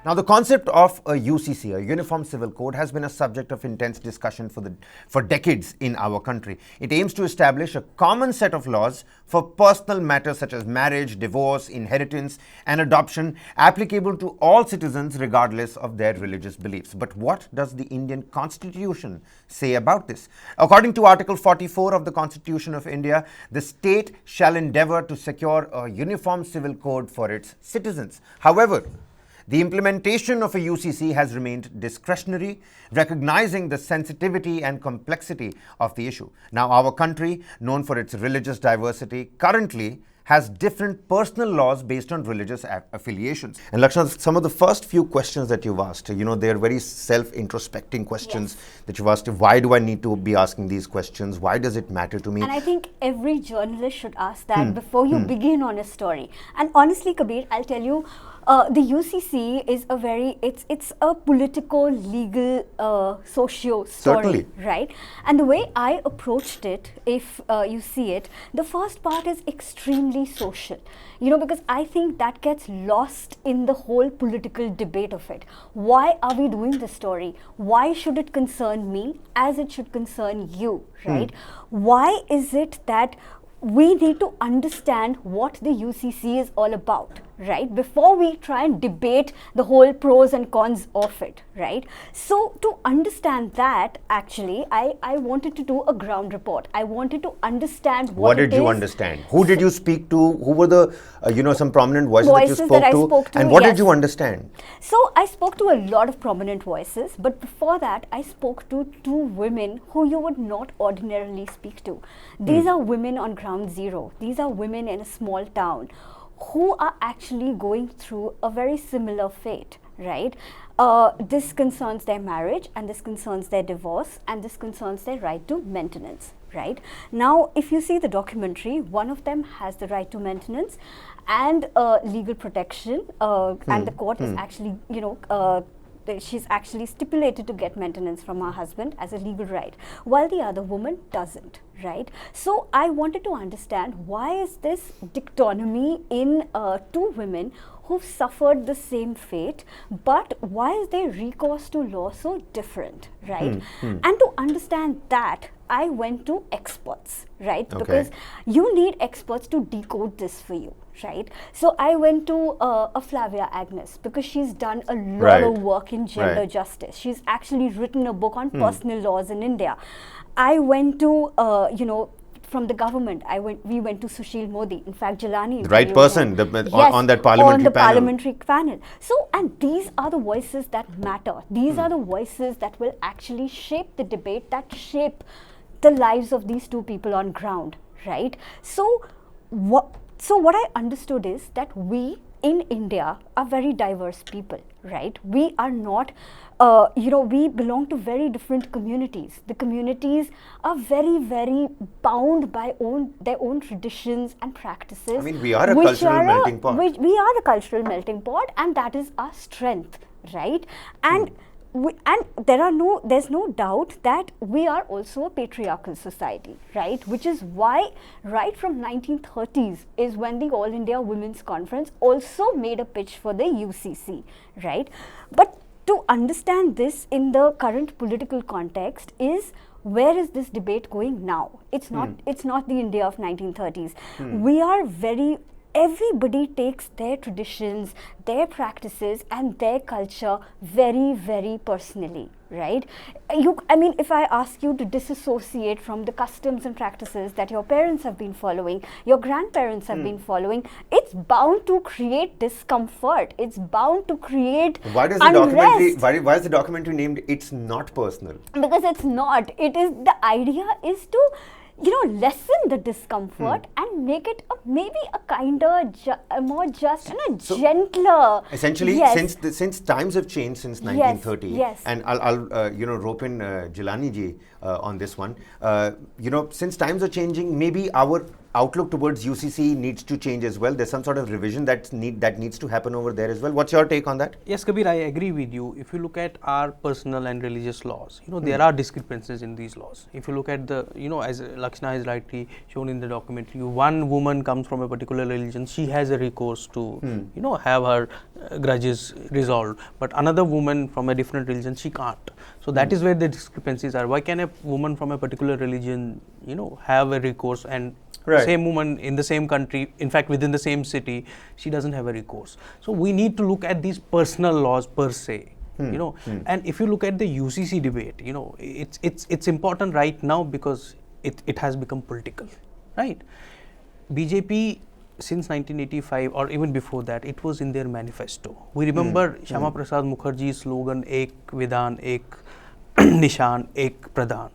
Now, the concept of a UCC, a Uniform Civil Code, has been a subject of intense discussion for decades in our country. It aims to establish a common set of laws for personal matters such as marriage, divorce, inheritance, and adoption, applicable to all citizens regardless of their religious beliefs. But what does the Indian Constitution say about this? According to Article 44 of the Constitution of India, the state shall endeavour to secure a uniform civil code for its citizens. However, the implementation of a UCC has remained discretionary, recognizing the sensitivity and complexity of the issue. Now, our country, known for its religious diversity, currently has different personal laws based on religious affiliations. And Lakshana, some of the first few questions that you've asked, they're very self-introspecting questions that you've asked. Why do I need to be asking these questions? Why does it matter to me? And I think every journalist should ask that before you begin on a story. And honestly, Kabir, I'll tell you, the UCC is it's a political, legal, socio story, right? And the way I approached it, if you see it, the first part is extremely social, because I think that gets lost in the whole political debate of it. Why are we doing this story? Why should it concern me as it should concern you, right? Why is it that we need to understand what the UCC is all about, right? Before we try and debate the whole pros and cons of it, right? So to understand that, actually, I wanted to do a ground report. I wanted to understand what did you understand? Who did you speak to? Who were the, some prominent voices that you spoke to? And what did you understand? So I spoke to a lot of prominent voices, but before that, I spoke to two women who you would not ordinarily speak to. These are women on ground zero. These are women in a small town who are actually going through a very similar fate, right? This concerns their marriage, and this concerns their divorce, and this concerns their right to maintenance, right? Now, if you see the documentary, one of them has the right to maintenance and legal protection, and the court is actually, she's actually stipulated to get maintenance from her husband as a legal right, while the other woman doesn't, right? So I wanted to understand, why is this dichotomy in two women who've suffered the same fate, but why is their recourse to law so different, right? And to understand that, I went to experts, right? Because you need experts to decode this for you, right? So I went to Flavia Agnes, because she's done a lot of work in gender justice. She's actually written a book on personal laws in India. I went to, from the government, we went to Sushil Modi. In fact, Jalani is the right person on that parliamentary panel. So, and these are the voices that matter. These are the voices that will actually shape the debate, that shape the lives of these two people on ground, right? So what I understood is that we in India are very diverse people, right? We are not, we belong to very different communities. The communities are very, very bound by their own traditions and practices. I mean, we are a cultural melting pot. We are a cultural melting pot, and that is our strength, right? And there's no doubt that we are also a patriarchal society, right? Which is why right from 1930s is when the All India Women's Conference also made a pitch for the UCC, right? But to understand this in the current political context is, where is this debate going now? It's not the India of 1930s. We are everybody takes their traditions, their practices, and their culture very, very personally, right? If I ask you to disassociate from the customs and practices that your parents have been following, your grandparents have been following, it's bound to create discomfort. It's bound to create unrest. Why is the documentary named "It's Not Personal"? Because it's not. The idea is to lessen the discomfort and make it maybe a kinder, more just and gentler. Essentially, since times have changed since 1930, and I'll rope in Jilani ji on this one. Since times are changing, maybe our outlook towards UCC needs to change as well. There's some sort of revision that needs to happen over there as well. What's your take on that? Yes, Kabir, I agree with you. If you look at our personal and religious laws, there are discrepancies in these laws. If you look at the, as Lakshana has rightly shown in the documentary, one woman comes from a particular religion, she has a recourse to, have her grudges resolved, but another woman from a different religion, she can't. So that is where the discrepancies are. Why can a woman from a particular religion, have a recourse, and same woman in the same country, in fact within the same city, she doesn't have a recourse? So we need to look at these personal laws per se. And if you look at the UCC debate, it's important right now because it has become political, right? BJP since 1985 or even before that, it was in their manifesto. We remember Shyama Prasad Mukherjee's slogan, Ek Vidhan, Ek Nishan, Ek Pradhan.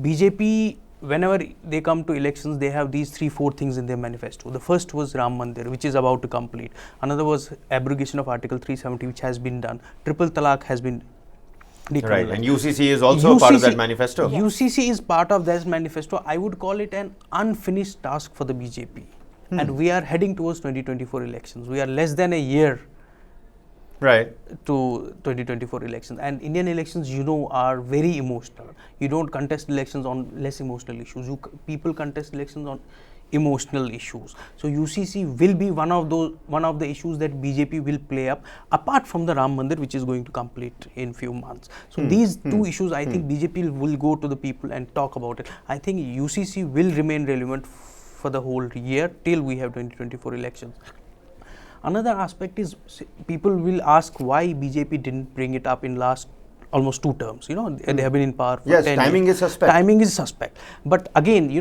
BJP, whenever they come to elections, they have these 3-4 things in their manifesto. The first was Ram Mandir, which is about to complete. Another was abrogation of Article 370, which has been done. Triple Talaq has been decriminalized. Right, and UCC is also part of that manifesto. UCC is part of that manifesto. I would call it an unfinished task for the BJP. And we are heading towards 2024 elections. We are less than a year to 2024 elections. And Indian elections, are very emotional. You don't contest elections on less emotional issues. People contest elections on emotional issues. So UCC will be one of the issues that BJP will play up, apart from the Ram Mandir, which is going to complete in few months. So these two issues, I think BJP will go to the people and talk about it. I think UCC will remain relevant for the whole year till we have 2024 elections. Another aspect is people will ask why BJP didn't bring it up in last almost 2 terms. They have been in power for 10 years. Timing is suspect. Timing is suspect. But again,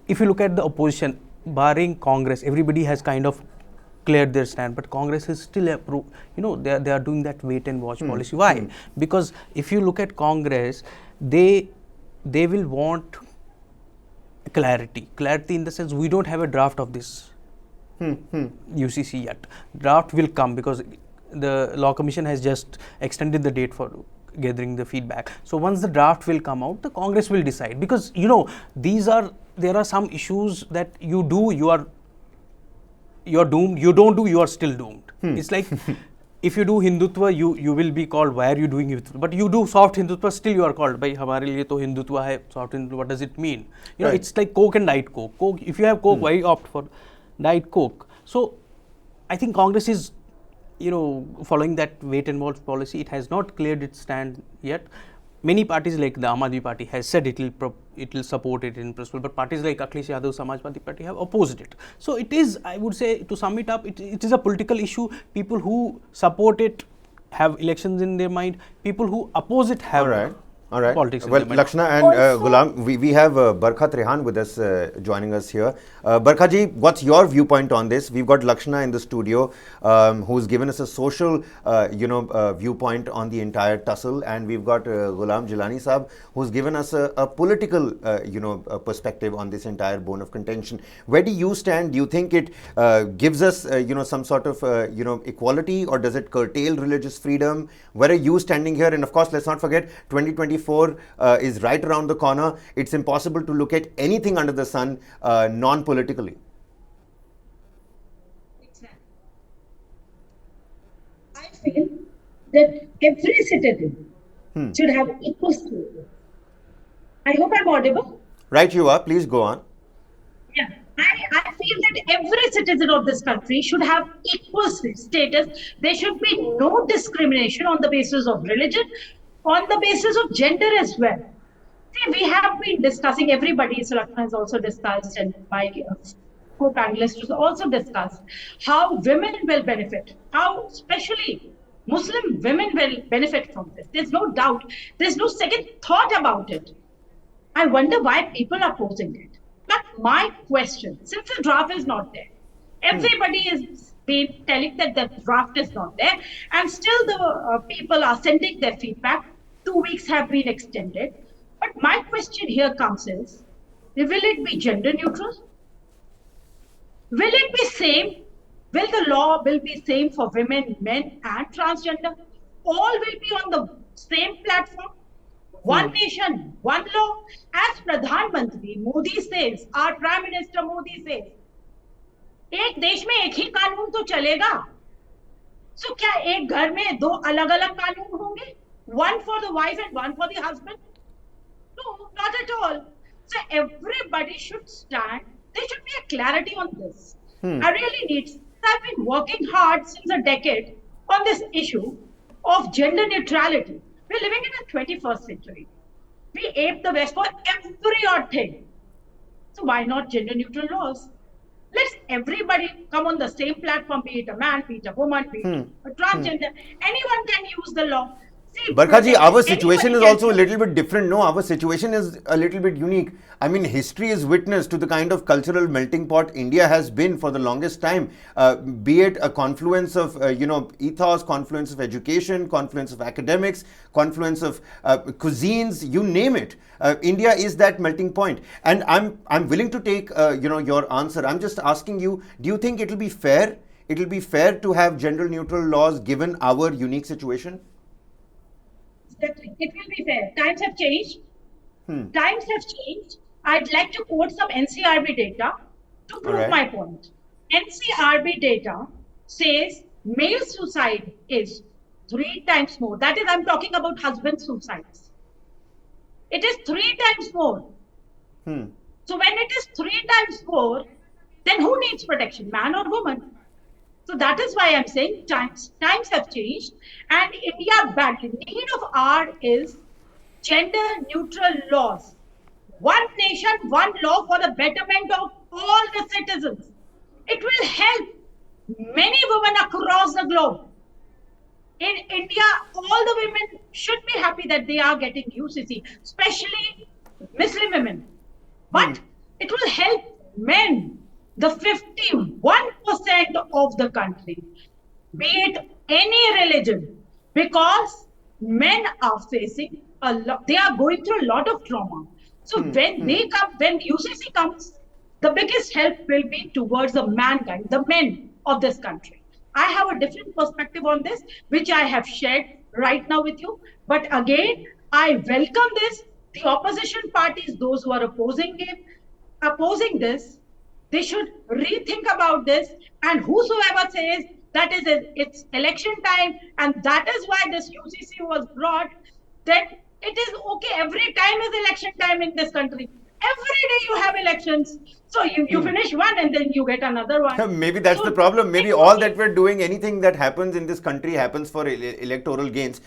if you look at the opposition, barring Congress, everybody has kind of cleared their stand, but Congress is still they are doing that wait and watch policy. Why? Because if you look at Congress, they will want clarity in the sense we don't have a draft of this UCC yet. Draft will come because the Law Commission has just extended the date for gathering the feedback. So once the draft will come out, the Congress will decide, because there are some issues that you do, you are doomed. You don't do, you are still doomed. It's like if you do Hindutva, you will be called, why are you doing Hindutva? But you do soft Hindutva, still you are called, bhai hamare liye to Hindutva hai, soft Hindutva, what does it mean? It's like Coke and Diet Coke. If you have Coke, why opt for Diet Coke? So I think Congress is following that wait and watch policy. It has not cleared its stand yet. Many parties like the Aam Aadmi Party has said it will support it in principle, but parties like Akhilesh Yadav Samajwadi Party have opposed it. So it is, I would say, to sum it up, it is a political issue. People who support it have elections in their mind. People who oppose it have politics Well, in their mind. Lakshana and Ghulam, we have Barkha Trehan with us, joining us here. Barkha ji, what's your viewpoint on this? We've got Lakshana in the studio, who's given us a social, viewpoint on the entire tussle, and we've got Ghulam Jilani Saab, who's given us a political, perspective on this entire bone of contention. Where do you stand? Do you think it gives us, some sort of, equality, or does it curtail religious freedom? Where are you standing here? And of course, let's not forget, 2024 is right around the corner. It's impossible to look at anything under the sun non-politically. Exactly. I feel that every citizen should have equal scrutiny. I hope I'm audible. Right, you are. Please go on. Yeah. I feel that every citizen of this country should have equal status. There should be no discrimination on the basis of religion, on the basis of gender as well. See, we have been discussing, everybody, Surakna has also discussed, and my co-panelists has also discussed, how women will benefit, how especially Muslim women will benefit from this. There's no doubt, there's no second thought about it. I wonder why people are opposing it. But my question, since the draft is not there, everybody is been telling that the draft is not there, and still the people are sending their feedback. 2 weeks have been extended. But my question here comes is, will it be gender neutral? Will it be same? Will the law will be same for women, men and transgender? All will be on the same platform? One nation, one law. As Pradhan Mantri Modi says, our Prime Minister Modi says, एक देश में एक ही कानून तो चलेगा. So क्या एक घर में 2 अलग-अलग कानून होंगे? One for the wife and one for the husband? No, not at all. So everybody should stand. There should be a clarity on this. I really need. I've been working hard since a decade on this issue of gender neutrality. We're living in the 21st century. We ape the West for every odd thing. So why not gender neutral laws? Let's everybody come on the same platform, be it a man, be it a woman, be it a transgender. Anyone can use the law. See, Barkhaji, our situation anybody is also a can- little bit different. No, our situation is a little bit unique. I mean, history is witness to the kind of cultural melting pot India has been for the longest time. Be it a confluence of, ethos, confluence of education, confluence of academics, confluence of cuisines, you name it. India is that melting point. And I'm willing to take, your answer. I'm just asking you, do you think it'll be fair? It'll be fair to have gender neutral laws given our unique situation? Exactly. It will be fair. Times have changed. Times have changed. I'd like to quote some NCRB data to prove Alright. my point. NCRB data says male suicide is 3 times more. That is, I'm talking about husband suicides. It is 3 times more. So when it is 3 times more, then who needs protection, man or woman? So that is why I'm saying times have changed, and India badly need of our is gender neutral laws. One nation, one law for the betterment of all the citizens. It will help many women across the globe. In India, all the women should be happy that they are getting UCC, especially Muslim women. But it will help men, the 51% of the country, be it any religion, because men are facing a lot, they are going through a lot of trauma. So when they come, when UCC comes, the biggest help will be towards the mankind, the men of this country. I have a different perspective on this, which I have shared right now with you. But again, I welcome this. The opposition parties, those who are opposing this, they should rethink about this. And whosoever says that is it's election time and that is why this UCC was brought, then it is okay. Every time is election time in this country. Every day you have elections. So you finish one and then you get another one. Maybe that's So the problem. Maybe it's all okay. that we're doing, anything that happens in this country happens for electoral gains.